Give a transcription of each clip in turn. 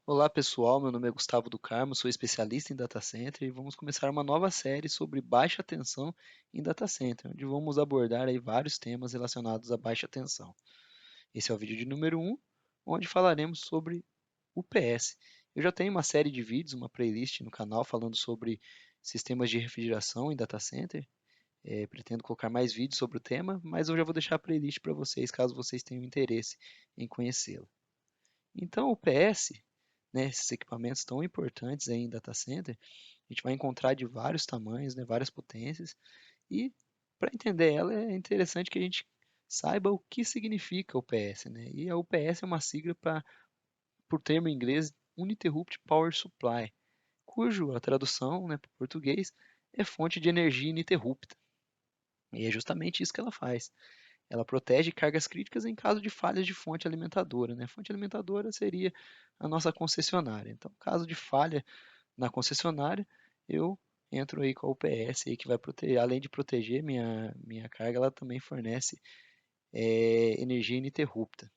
Olá pessoal, meu nome é Gustavo do Carmo, sou especialista em data center e vamos começar uma nova série sobre baixa tensão em data center, onde vamos abordar aí vários temas relacionados à baixa tensão. Esse é o vídeo de número 1, onde falaremos sobre UPS. Eu já tenho uma série de vídeos, uma playlist no canal falando sobre sistemas de refrigeração em data center. Pretendo colocar mais vídeos sobre o tema, mas eu já vou deixar a playlist para vocês caso vocês tenham interesse em conhecê-la. Então, o PS, né, esses equipamentos tão importantes aí em data center, a gente vai encontrar de vários tamanhos, né, várias potências, e para entender ela é interessante que a gente saiba o que significa o UPS, né? E a UPS é uma sigla para, por termo em inglês, Uninterrupted Power Supply, cujo a tradução, né, para o português é fonte de energia ininterrupta. E é justamente isso que ela faz. Ela protege cargas críticas em caso de falhas de fonte alimentadora, né? Fonte alimentadora seria a nossa concessionária. Então, caso de falha na concessionária, eu entro aí com a UPS aí que vai proteger, além de proteger minha carga, ela também fornece energia ininterrupta.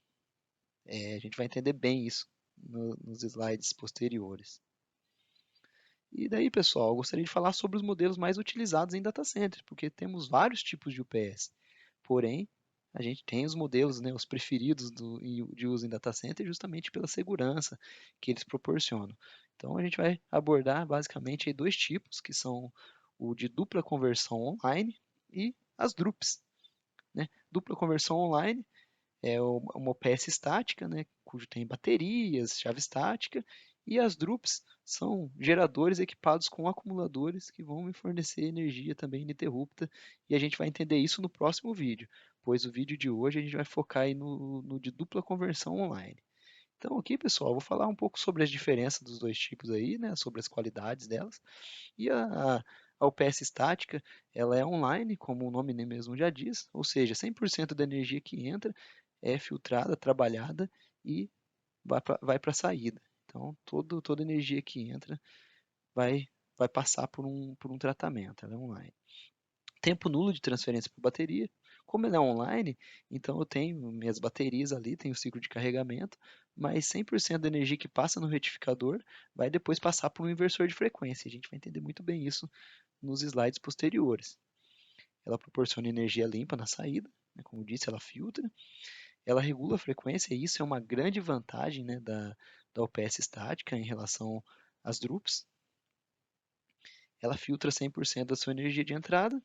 A gente vai entender bem isso nos slides posteriores. E daí, pessoal, eu gostaria de falar sobre os modelos mais utilizados em data centers, porque temos vários tipos de UPS. Porém, a gente tem os modelos, né, os preferidos de uso em data center justamente pela segurança que eles proporcionam. Então, a gente vai abordar basicamente aí dois tipos, que são o de dupla conversão online e as DRUPs. Né? Dupla conversão online é uma UPS estática, né, cujo tem baterias, chave estática, e as DRUPs são geradores equipados com acumuladores que vão me fornecer energia também ininterrupta, e a gente vai entender isso no próximo vídeo, pois o vídeo de hoje a gente vai focar aí no de dupla conversão online. Então aqui, pessoal, eu vou falar um pouco sobre as diferenças dos dois tipos aí, né, sobre as qualidades delas, e a UPS estática, ela é online, como o nome mesmo já diz, ou seja, 100% da energia que entra é filtrada, trabalhada e vai para a saída. Então, toda energia que entra vai, vai passar por um tratamento, ela é online. Tempo nulo de transferência por bateria. Como ela é online, então eu tenho minhas baterias ali, tenho o ciclo de carregamento, mas 100% da energia que passa no retificador vai depois passar por um inversor de frequência. A gente vai entender muito bem isso nos slides posteriores. Ela proporciona energia limpa na saída, né, como disse, ela filtra, ela regula a frequência, e isso é uma grande vantagem, né, da UPS estática em relação às DRUPs. Ela filtra 100% da sua energia de entrada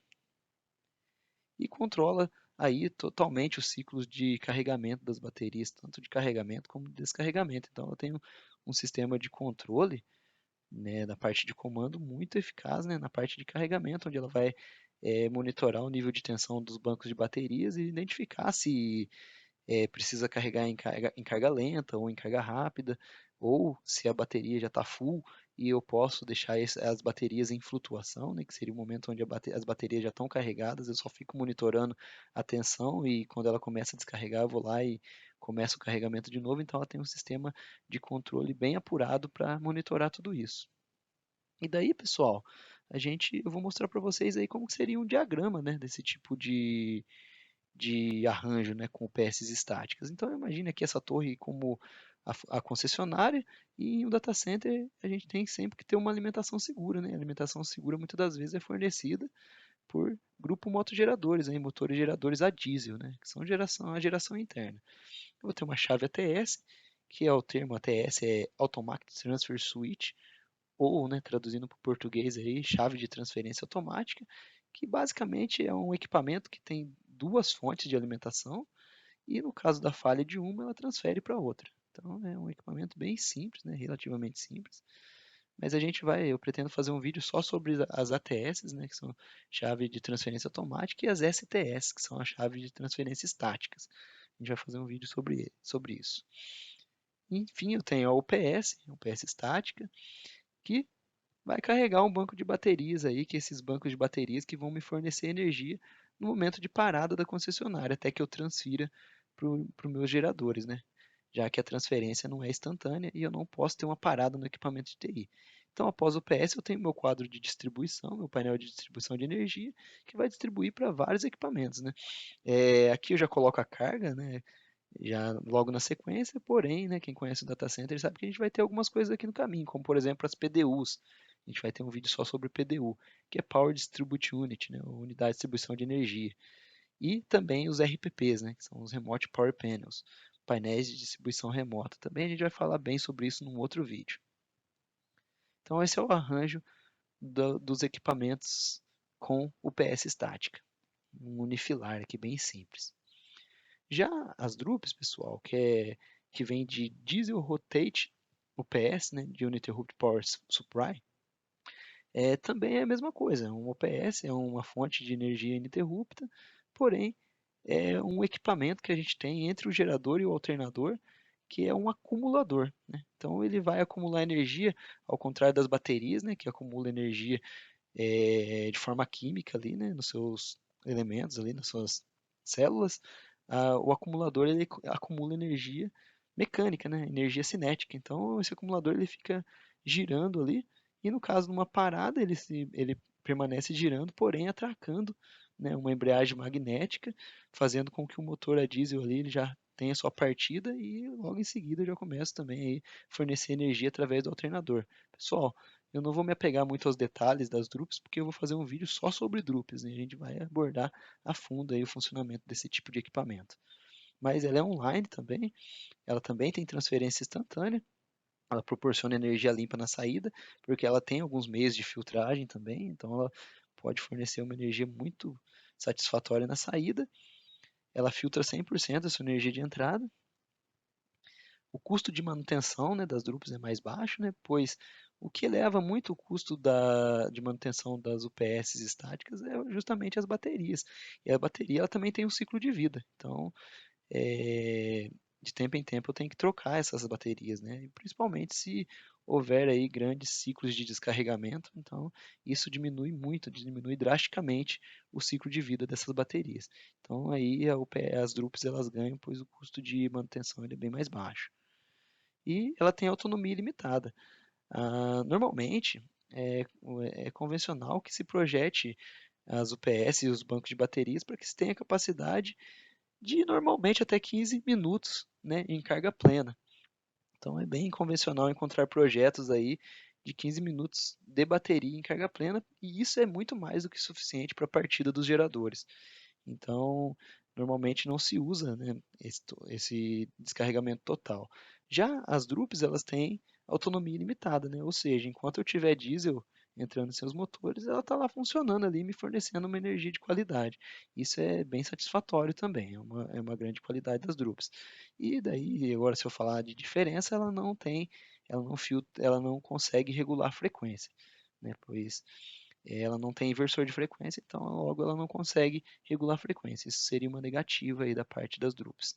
e controla aí totalmente os ciclos de carregamento das baterias, tanto de carregamento como de descarregamento. Então eu tenho um sistema de controle, né, da parte de comando muito eficaz, né, na parte de carregamento, onde ela vai monitorar o nível de tensão dos bancos de baterias e identificar se precisa carregar em carga lenta ou em carga rápida, ou se a bateria já está full e eu posso deixar as baterias em flutuação, né, que seria o momento onde as baterias já estão carregadas, eu só fico monitorando a tensão e quando ela começa a descarregar eu vou lá e começo o carregamento de novo, então ela tem um sistema de controle bem apurado para monitorar tudo isso. E daí, pessoal, eu vou mostrar para vocês aí como seria um diagrama, né, desse tipo de arranjo, né, com peças estáticas. Então imagine aqui essa torre como a concessionária, e em um data center a gente tem sempre que ter uma alimentação segura, né? A alimentação segura muitas das vezes é fornecida por grupo motogeradores, né, motores geradores a diesel, né, que são a geração interna. Eu vou ter uma chave ATS, que é o termo ATS é Automatic Transfer Switch, ou, né, traduzindo para o português aí, chave de transferência automática, que basicamente é um equipamento que tem duas fontes de alimentação e no caso da falha de uma, ela transfere para outra. Então é um equipamento bem simples, né, relativamente simples. Mas eu pretendo fazer um vídeo só sobre as ATS, né, que são chave de transferência automática, e as STS, que são a chave de transferência estáticas. A gente vai fazer um vídeo sobre isso. Enfim, eu tenho a UPS estática, que vai carregar um banco de baterias aí, que esses bancos de baterias que vão me fornecer energia no momento de parada da concessionária, até que eu transfira para os meus geradores, né? Já que a transferência não é instantânea e eu não posso ter uma parada no equipamento de TI. Então, após o PS, eu tenho meu quadro de distribuição, meu painel de distribuição de energia, que vai distribuir para vários equipamentos, né? Aqui eu já coloco a carga, né? já logo na sequência, porém, né, quem conhece o data center sabe que a gente vai ter algumas coisas aqui no caminho, como por exemplo as PDUs. A gente vai ter um vídeo só sobre PDU, que é Power Distribute Unit, né, Unidade de Distribuição de Energia. E também os RPPs, né, que são os Remote Power Panels, painéis de distribuição remota. Também a gente vai falar bem sobre isso num outro vídeo. Então esse é o arranjo dos equipamentos com UPS estática. Um unifilar aqui bem simples. Já as Drupes, pessoal, que vem de Diesel Rotate UPS, né, de Uninterrupted Power Supply, também é a mesma coisa. Um UPS é uma fonte de energia ininterrupta, porém é um equipamento que a gente tem entre o gerador e o alternador, que é um acumulador, né? Então ele vai acumular energia, ao contrário das baterias, né, que acumula energia de forma química ali, né, nos seus elementos ali, nas suas células. O acumulador ele acumula energia mecânica, né, energia cinética. Então esse acumulador ele fica girando ali e no caso de uma parada ele permanece girando, porém atracando, né, uma embreagem magnética, fazendo com que o motor a diesel ali ele já tenha sua partida e logo em seguida já começa também aí fornecer energia através do alternador. Pessoal, eu não vou me apegar muito aos detalhes das Drupes, porque eu vou fazer um vídeo só sobre Drupes, né? A gente vai abordar a fundo aí o funcionamento desse tipo de equipamento. Mas ela é online também, ela também tem transferência instantânea, ela proporciona energia limpa na saída, porque ela tem alguns meios de filtragem também, então ela pode fornecer uma energia muito satisfatória na saída. Ela filtra 100% da sua energia de entrada. O custo de manutenção, né, das Drupes é mais baixo, né, pois o que eleva muito o custo de manutenção das UPS estáticas é justamente as baterias. E a bateria ela também tem um ciclo de vida. Então, de tempo em tempo eu tenho que trocar essas baterias, né? E principalmente se houver aí grandes ciclos de descarregamento, então isso diminui muito, diminui drasticamente o ciclo de vida dessas baterias. Então aí as Drupes elas ganham, pois o custo de manutenção ele é bem mais baixo e ela tem autonomia ilimitada. Normalmente, é convencional que se projete as UPS e os bancos de baterias para que se tenha capacidade de normalmente até 15 minutos, né, em carga plena. Então é bem convencional encontrar projetos aí de 15 minutos de bateria em carga plena e isso é muito mais do que suficiente para a partida dos geradores. Então, normalmente não se usa, né, esse descarregamento total. Já as Drupes, elas têm autonomia ilimitada, né? Ou seja, enquanto eu tiver diesel entrando em seus motores, ela está lá funcionando ali, me fornecendo uma energia de qualidade. Isso é bem satisfatório também, é uma grande qualidade das Drupes. E daí, agora se eu falar de diferença, ela não consegue regular a frequência, né? Pois ela não tem inversor de frequência, então logo ela não consegue regular a frequência. Isso seria uma negativa aí da parte das Drupes.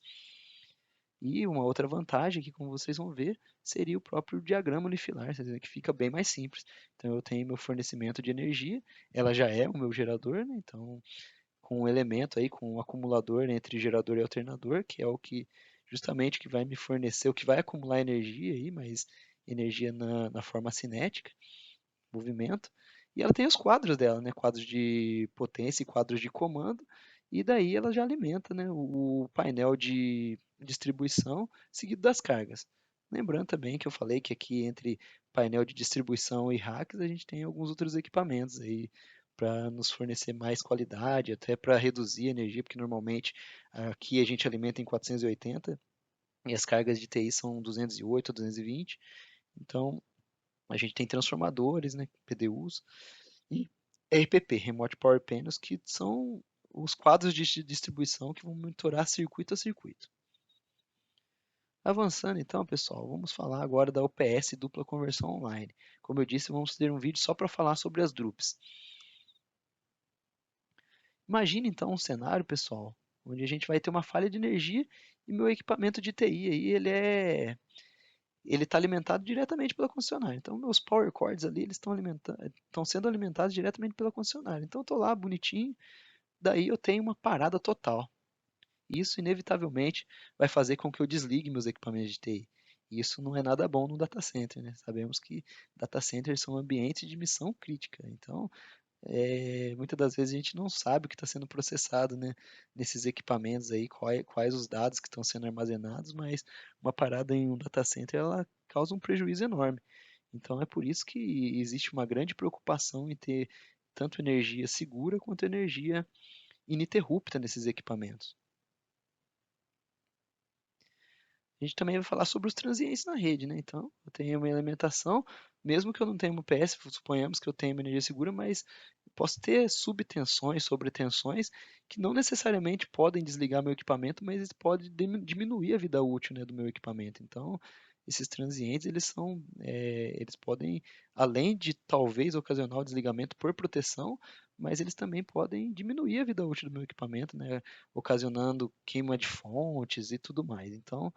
E uma outra vantagem que, como vocês vão ver, seria o próprio diagrama unifilar, que fica bem mais simples. Então eu tenho meu fornecimento de energia, ela já é o meu gerador, né? Então com um elemento aí, com um acumulador entre gerador e alternador, que é o que justamente que vai me fornecer, o que vai acumular energia aí, mas energia na forma cinética, movimento. E ela tem os quadros dela, né? Quadros de potência e quadros de comando. E daí ela já alimenta, né, o painel de distribuição seguido das cargas. Lembrando também que eu falei que aqui entre painel de distribuição e racks a gente tem alguns outros equipamentos aí para nos fornecer mais qualidade, até para reduzir a energia, porque normalmente aqui a gente alimenta em 480 e as cargas de TI são 208 ou 220. Então a gente tem transformadores, né, PDUs, e RPP, Remote Power Panels, que são os quadros de distribuição que vão monitorar circuito a circuito. Avançando então, pessoal, vamos falar agora da UPS dupla conversão online. Como eu disse, vamos ter um vídeo só para falar sobre as Drupes. Imagine então um cenário, pessoal, onde a gente vai ter uma falha de energia e meu equipamento de TI aí, ele está alimentado diretamente pela concessionária. Então, meus power cords ali, eles estão sendo alimentados diretamente pela concessionária. Então, eu estou lá bonitinho, daí eu tenho uma parada total. Isso, inevitavelmente, vai fazer com que eu desligue meus equipamentos de TI. Isso não é nada bom no data center, né? Sabemos que data centers são ambientes de missão crítica. Então, muitas das vezes a gente não sabe o que está sendo processado, né, nesses equipamentos aí, quais os dados que estão sendo armazenados, mas uma parada em um data center ela causa um prejuízo enorme. Então é por isso que existe uma grande preocupação em ter tanto energia segura quanto energia ininterrupta nesses equipamentos. A gente também vai falar sobre os transientes na rede, né? Então, eu tenho uma alimentação, mesmo que eu não tenha um UPS, suponhamos que eu tenha uma energia segura, mas eu posso ter subtensões, sobretensões, que não necessariamente podem desligar meu equipamento, mas eles podem diminuir a vida útil, né, do meu equipamento. Então, esses transientes, eles podem, além de talvez ocasionar o desligamento por proteção, mas eles também podem diminuir a vida útil do meu equipamento, né, ocasionando queima de fontes e tudo mais. Então,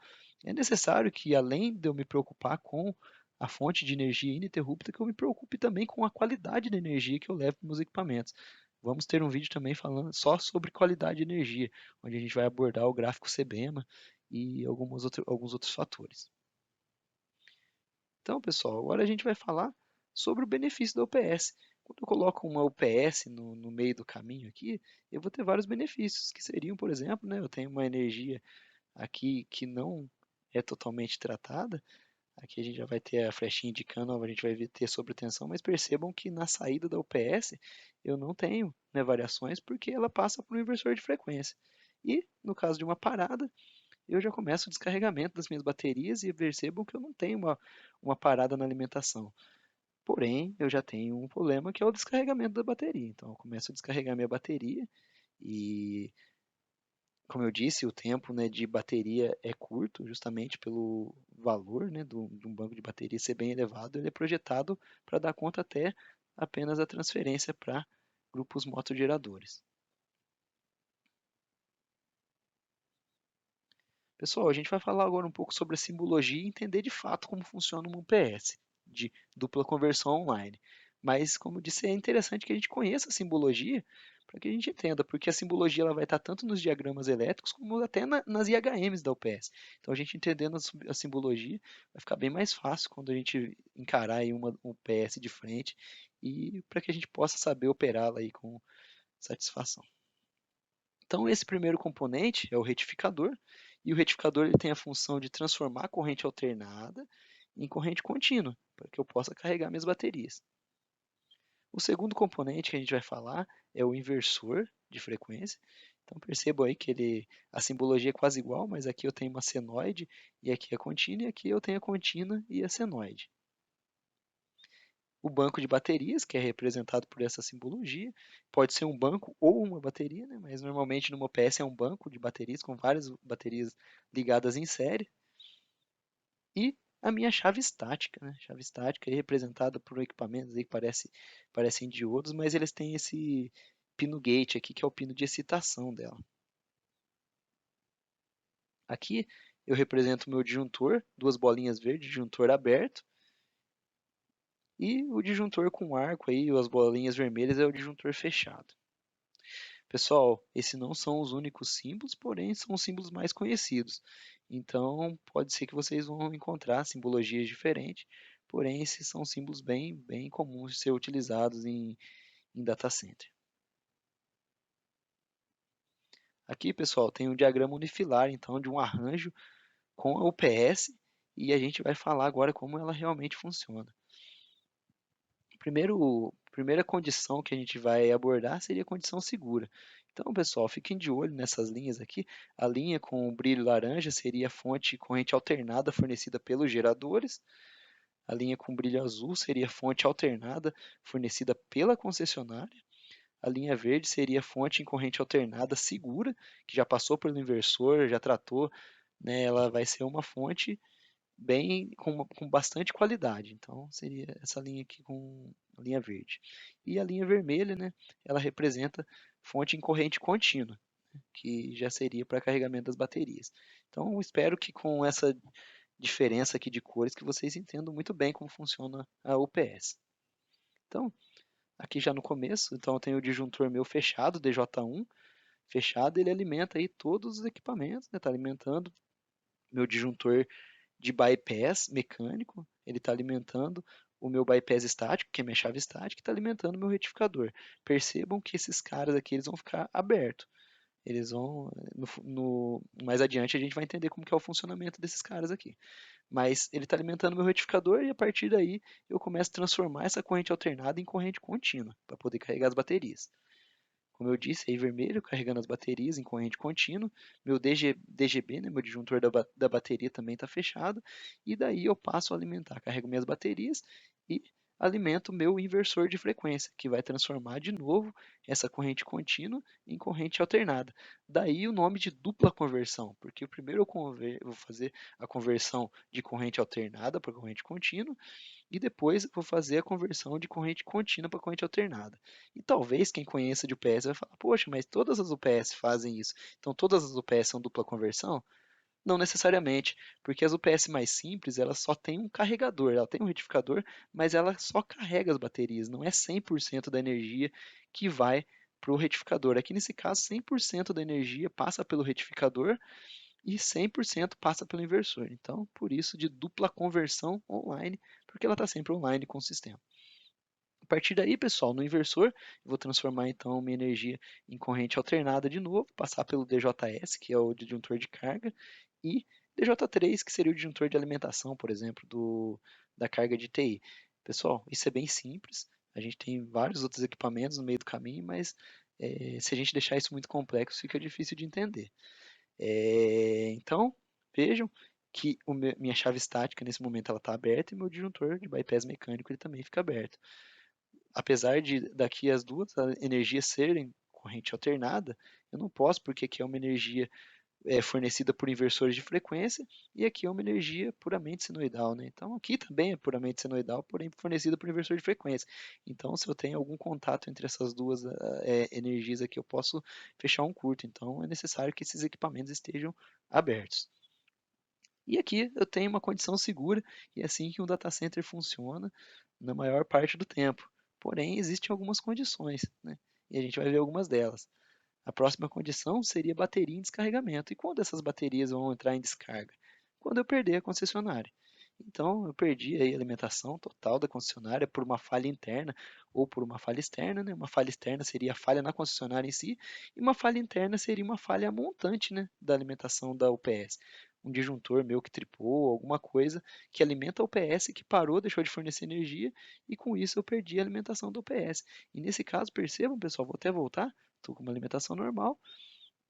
é necessário que, além de eu me preocupar com a fonte de energia ininterrupta, que eu me preocupe também com a qualidade da energia que eu levo para meus equipamentos. Vamos ter um vídeo também falando só sobre qualidade de energia, onde a gente vai abordar o gráfico CBEMA e alguns outros fatores. Então, pessoal, agora a gente vai falar sobre o benefício da UPS. Quando eu coloco uma UPS no meio do caminho aqui, eu vou ter vários benefícios, que seriam, por exemplo, né, eu tenho uma energia aqui que não é totalmente tratada. Aqui a gente já vai ter a flechinha indicando, a gente vai ter sobretensão, mas percebam que na saída da UPS eu não tenho, né, variações porque ela passa por um inversor de frequência. E no caso de uma parada, eu já começo o descarregamento das minhas baterias e percebam que eu não tenho uma parada na alimentação. Porém, eu já tenho um problema que é o descarregamento da bateria. Então, eu começo a descarregar minha bateria e, como eu disse, o tempo, né, de bateria é curto, justamente pelo valor, né, de um banco de bateria ser bem elevado. Ele é projetado para dar conta até apenas da transferência para grupos motogeradores. Pessoal, a gente vai falar agora um pouco sobre a simbologia e entender de fato como funciona um UPS de dupla conversão online. Mas, como eu disse, é interessante que a gente conheça a simbologia para que a gente entenda, porque a simbologia ela vai estar tanto nos diagramas elétricos como até nas IHMs da UPS. Então, a gente entendendo a simbologia vai ficar bem mais fácil quando a gente encarar aí uma UPS de frente e para que a gente possa saber operá-la aí com satisfação. Então, esse primeiro componente é o retificador, e o retificador ele tem a função de transformar a corrente alternada em corrente contínua, para que eu possa carregar minhas baterias. O segundo componente que a gente vai falar é o inversor de frequência. Então percebam aí que a simbologia é quase igual, mas aqui eu tenho uma senoide e aqui é contínua, e aqui eu tenho a contínua e a senoide. O banco de baterias, que é representado por essa simbologia, pode ser um banco ou uma bateria, né? Mas normalmente numa UPS é um banco de baterias com várias baterias ligadas em série. E a minha chave estática, né? Chave estática é representada por equipamentos aí que parecem diodos, mas eles têm esse pino gate aqui, que é o pino de excitação dela. Aqui eu represento o meu disjuntor, duas bolinhas verdes, disjuntor aberto, e o disjuntor com arco aí, as bolinhas vermelhas é o disjuntor fechado. Pessoal, esses não são os únicos símbolos, porém são os símbolos mais conhecidos. Então, pode ser que vocês vão encontrar simbologias diferentes, porém esses são símbolos bem comuns de ser utilizados em data center. Aqui, pessoal, tem um diagrama unifilar, então, de um arranjo com a UPS, e a gente vai falar agora como ela realmente funciona. Primeira condição que a gente vai abordar seria a condição segura. Então, pessoal, fiquem de olho nessas linhas aqui. A linha com o brilho laranja seria a fonte corrente alternada fornecida pelos geradores. A linha com brilho azul seria a fonte alternada fornecida pela concessionária. A linha verde seria a fonte em corrente alternada segura, que já passou pelo inversor, já tratou, né? Ela vai ser uma fonte com bastante qualidade. Então seria essa linha aqui com a linha verde. E a linha vermelha, né, ela representa fonte em corrente contínua, que já seria para carregamento das baterias. Então espero que com essa diferença aqui de cores que vocês entendam muito bem como funciona a UPS. Então, aqui já no começo, então eu tenho o disjuntor meu fechado, DJ1, fechado, ele alimenta aí todos os equipamentos, está alimentando meu disjuntor de bypass mecânico, ele está alimentando o meu bypass estático, que é minha chave estática, está alimentando o meu retificador. Percebam que esses caras aqui eles vão ficar abertos. Eles vão, mais adiante a gente vai entender como que é o funcionamento desses caras aqui. Mas ele está alimentando meu retificador e a partir daí eu começo a transformar essa corrente alternada em corrente contínua, para poder carregar as baterias. Como eu disse, aí vermelho carregando as baterias em corrente contínua, meu DGB, né, meu disjuntor da bateria também está fechado, e daí eu passo a alimentar, carrego minhas baterias e alimento o meu inversor de frequência, que vai transformar de novo essa corrente contínua em corrente alternada. Daí o nome de dupla conversão, porque primeiro eu vou fazer a conversão de corrente alternada para corrente contínua, e depois eu vou fazer a conversão de corrente contínua para corrente alternada. E talvez quem conheça de UPS vai falar, poxa, mas todas as UPS fazem isso. Então todas as UPS são dupla conversão? Não necessariamente, porque as UPS mais simples, elas só têm um carregador, ela tem um retificador, mas ela só carrega as baterias, não é 100% da energia que vai para o retificador. Aqui nesse caso, 100% da energia passa pelo retificador e 100% passa pelo inversor. Então, por isso de dupla conversão online, porque ela está sempre online com o sistema. A partir daí, pessoal, no inversor, eu vou transformar então minha energia em corrente alternada de novo, passar pelo DJS, que é o disjuntor de carga, e DJ3, que seria o disjuntor de alimentação, por exemplo, da carga de TI. Pessoal, isso é bem simples. A gente tem vários outros equipamentos no meio do caminho, mas se a gente deixar isso muito complexo, fica difícil de entender. Então, vejam que minha chave estática nesse momento ela está aberta e meu disjuntor de bypass mecânico ele também fica aberto. Apesar de daqui as duas energias serem corrente alternada, eu não posso porque aqui é uma energia fornecida por inversores de frequência e aqui é uma energia puramente senoidal, né? Então aqui também é puramente senoidal, porém fornecida por inversor de frequência. Então se eu tenho algum contato entre essas duas energias aqui, eu posso fechar um curto. Então é necessário que esses equipamentos estejam abertos. E aqui eu tenho uma condição segura e é assim que um data center funciona na maior parte do tempo. Porém, existem algumas condições, né? E a gente vai ver algumas delas. A próxima condição seria bateria em descarregamento. E quando essas baterias vão entrar em descarga? Quando eu perder a concessionária. Então, eu perdi aí a alimentação total da concessionária por uma falha interna ou por uma falha externa, né? Uma falha externa seria a falha na concessionária em si, e uma falha interna seria uma falha montante, né, da alimentação da UPS. Um disjuntor meu que tripou, alguma coisa que alimenta a UPS que parou, deixou de fornecer energia, e com isso eu perdi a alimentação da UPS. E nesse caso, percebam, pessoal, vou até voltar, estou com uma alimentação normal,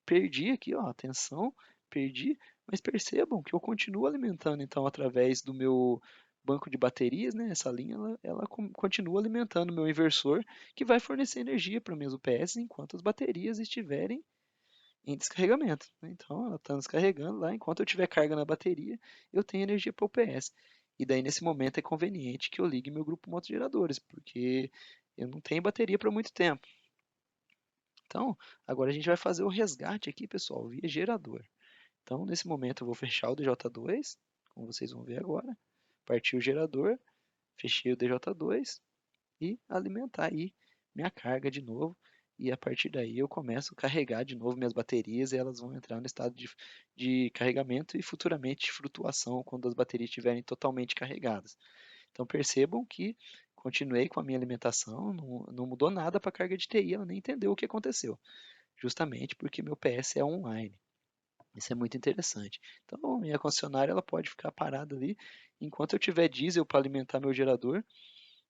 perdi aqui, ó, atenção, perdi, mas percebam que eu continuo alimentando então através do meu banco de baterias, né? Essa linha ela continua alimentando o meu inversor que vai fornecer energia para minhas UPS enquanto as baterias estiverem em descarregamento, né? Então ela está descarregando lá, enquanto eu tiver carga na bateria, eu tenho energia para o UPS. E daí nesse momento é conveniente que eu ligue meu grupo motogeradores, porque eu não tenho bateria para muito tempo. Então, agora a gente vai fazer o resgate aqui, pessoal, via gerador. Então, nesse momento eu vou fechar o DJ2, como vocês vão ver agora. Partiu o gerador, fechei o DJ2 e alimentar aí minha carga de novo. E a partir daí eu começo a carregar de novo minhas baterias e elas vão entrar no estado de carregamento e futuramente de flutuação quando as baterias estiverem totalmente carregadas. Então percebam que continuei com a minha alimentação, não mudou nada para a carga de TI, ela nem entendeu o que aconteceu justamente porque meu PS é online. Isso é muito interessante. Então, minha concessionária ela pode ficar parada ali enquanto eu tiver diesel para alimentar meu gerador,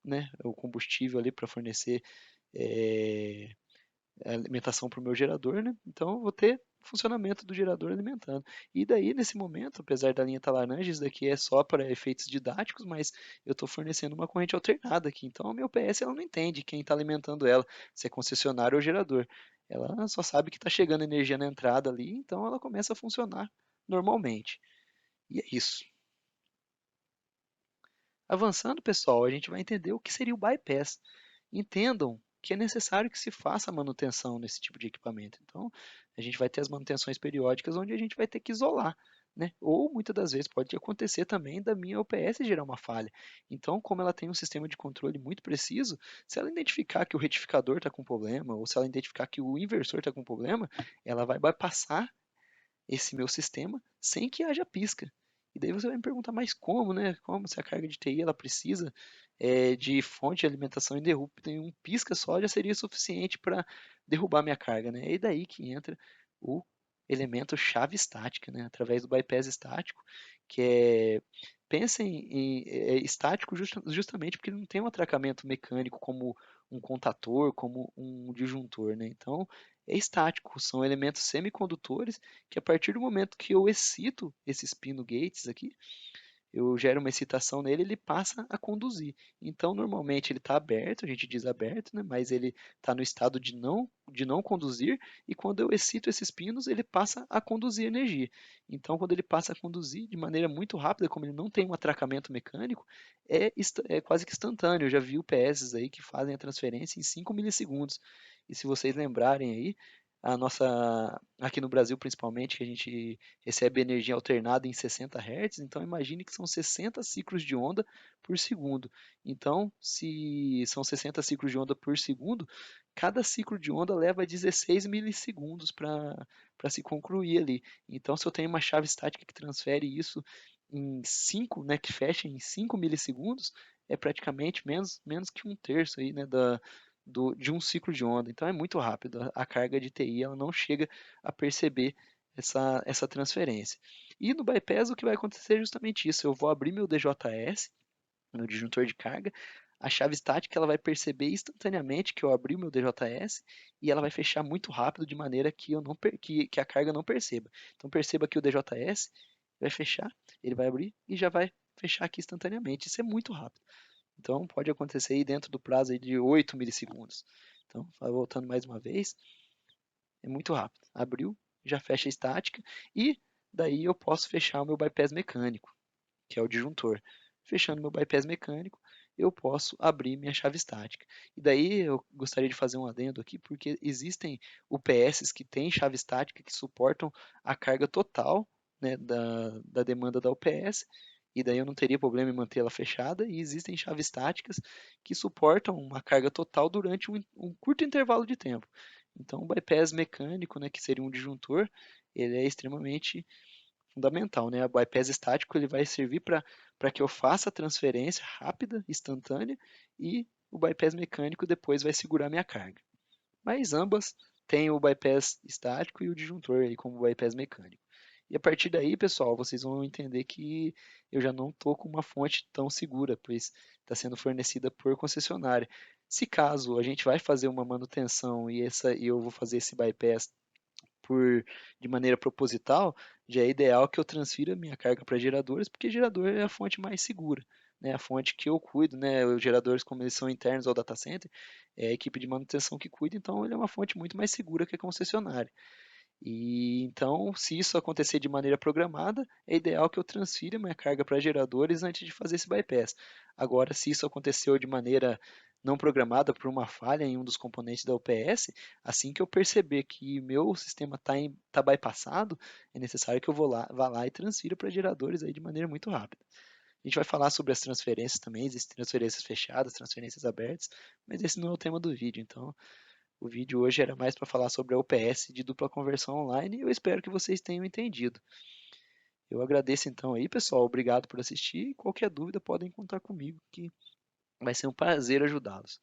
né, o combustível ali para fornecer é, alimentação para o meu gerador, né? Então, eu vou ter funcionamento do gerador alimentando. E daí, nesse momento, apesar da linha estar laranja, isso daqui é só para efeitos didáticos, mas eu estou fornecendo uma corrente alternada aqui. Então, a minha UPS ela não entende quem está alimentando ela, se é concessionário ou gerador. Ela só sabe que está chegando energia na entrada ali, então ela começa a funcionar normalmente. E é isso. Avançando, pessoal, a gente vai entender o que seria o bypass. Entendam que é necessário que se faça manutenção nesse tipo de equipamento. Então, a gente vai ter as manutenções periódicas onde a gente vai ter que isolar, né? Ou muitas das vezes pode acontecer também da minha OPS gerar uma falha. Então, como ela tem um sistema de controle muito preciso, se ela identificar que o retificador está com problema, ou se ela identificar que o inversor está com problema, ela vai bypassar esse meu sistema sem que haja pisca. E daí você vai me perguntar, mas como, né? Como se a carga de TI ela precisa de fonte de alimentação ininterrupta em um pisca só já seria suficiente para derrubar minha carga, né? E daí que entra o elemento chave estática, né? Através do bypass estático, que é pensem estático justamente porque ele não tem um atracamento mecânico como um contator, como um disjuntor, né? Então é estático, são elementos semicondutores que a partir do momento que eu excito esses pino gates aqui, eu gero uma excitação nele, ele passa a conduzir. Então, normalmente ele está aberto, a gente diz aberto, né? Mas ele está no estado de não conduzir, e quando eu excito esses pinos, ele passa a conduzir energia. Então, quando ele passa a conduzir de maneira muito rápida, como ele não tem um atracamento mecânico, é quase que instantâneo. Eu já vi UPS aí que fazem a transferência em 5 milissegundos. E se vocês lembrarem aí, a nossa, aqui no Brasil principalmente, que a gente recebe energia alternada em 60 Hz, então imagine que são 60 ciclos de onda por segundo. Então, se são 60 ciclos de onda por segundo, cada ciclo de onda leva 16 milissegundos para se concluir ali. Então, se eu tenho uma chave estática que transfere isso em 5, né, que fecha em 5 milissegundos, é praticamente menos que um terço aí, né, de um ciclo de onda. Então é muito rápido. A carga de TI ela não chega a perceber essa transferência. E no bypass o que vai acontecer é justamente isso. Eu vou abrir meu DJS, meu disjuntor de carga, a chave estática ela vai perceber instantaneamente que eu abri o meu DJS e ela vai fechar muito rápido de maneira que, eu não, que a carga não perceba. Então perceba que o DJS vai fechar, ele vai abrir e já vai fechar aqui instantaneamente. Isso é muito rápido. Então pode acontecer aí dentro do prazo aí de 8 milissegundos. Então, voltando mais uma vez, é muito rápido. Abriu, já fecha a estática e daí eu posso fechar o meu bypass mecânico, que é o disjuntor. Fechando meu bypass mecânico, eu posso abrir minha chave estática. E daí eu gostaria de fazer um adendo aqui, porque existem UPS que têm chave estática que suportam a carga total, né, da demanda da UPS, e daí eu não teria problema em mantê-la fechada, e existem chaves estáticas que suportam uma carga total durante um curto intervalo de tempo. Então, o bypass mecânico, né, que seria um disjuntor, ele é extremamente fundamental, né? O bypass estático ele vai servir para que eu faça a transferência rápida, instantânea, e o bypass mecânico depois vai segurar minha carga. Mas ambas têm o bypass estático e o disjuntor aí como bypass mecânico. E a partir daí, pessoal, vocês vão entender que eu já não estou com uma fonte tão segura, pois está sendo fornecida por concessionária. Se caso a gente vai fazer uma manutenção e eu vou fazer esse bypass de maneira proposital, já é ideal que eu transfira minha carga para geradores, porque gerador é a fonte mais segura, né? A fonte que eu cuido, né? Os geradores, como eles são internos ao data center, é a equipe de manutenção que cuida, então ele é uma fonte muito mais segura que a concessionária. E então, se isso acontecer de maneira programada, é ideal que eu transfira minha carga para geradores antes de fazer esse bypass. Agora, se isso aconteceu de maneira não programada por uma falha em um dos componentes da UPS, assim que eu perceber que meu sistema está bypassado, é necessário que eu vá lá e transfira para geradores aí de maneira muito rápida. A gente vai falar sobre as transferências também, existem transferências fechadas, transferências abertas, mas esse não é o tema do vídeo, então o vídeo hoje era mais para falar sobre a UPS de dupla conversão online e eu espero que vocês tenham entendido. Eu agradeço então aí, pessoal. Obrigado por assistir. Qualquer dúvida podem contar comigo, que vai ser um prazer ajudá-los.